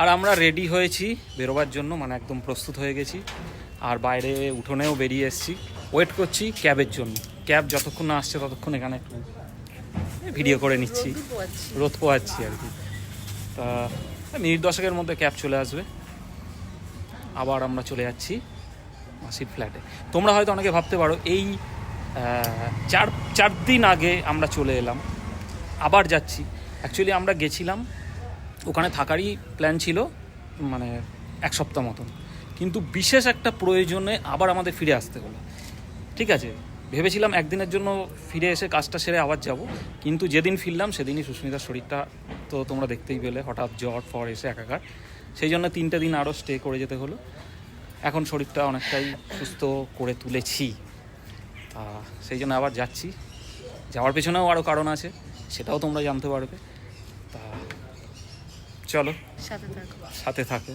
আর আমরা রেডি হয়েছি বেরোবার জন্য, মানে একদম প্রস্তুত হয়ে গেছি। আর বাইরে উঠোনেও বেরিয়ে এসেছি, ওয়েট করছি ক্যাবের জন্য। ক্যাব যতক্ষণ না আসছে ততক্ষণ এখানে একটু ভিডিও করে নিচ্ছি, রোদ পোয়াচ্ছি আর কি। তা মিনিট 10-এর মধ্যে ক্যাব চলে আসবে, আবার আমরা চলে যাচ্ছি মাসির ফ্ল্যাটে। তোমরা হয়তো অনেকে ভাবতে পারো এই 4 দিন আগে আমরা চলে এলাম, আবার যাচ্ছি। অ্যাকচুয়ালি আমরা গেছিলাম, ওখানে থাকারই প্ল্যান ছিল মানে 1 সপ্তাহ মতন, কিন্তু বিশেষ একটা প্রয়োজনে আবার আমাদের ফিরে আসতে হলো। ঠিক আছে, ভেবেছিলাম একদিনের জন্য ফিরে এসে কাজটা সেরে আবার যাব, কিন্তু যেদিন ফিরলাম সেদিনই সুস্মিতার শরীরটা তো তোমরা দেখতেই পেলে, হঠাৎ জ্বর ফর এসে একাকার। সেই জন্য 3টে দিন আরও স্টে করে যেতে হলো। এখন শরীরটা অনেকটাই সুস্থ করে তুলেছি, তা সেই জন্য আবার যাচ্ছি। যাওয়ার পেছনেও আরও কারণ আছে, সেটাও তোমরা জানতে পারবে। তা চলো, সাথে থাকো।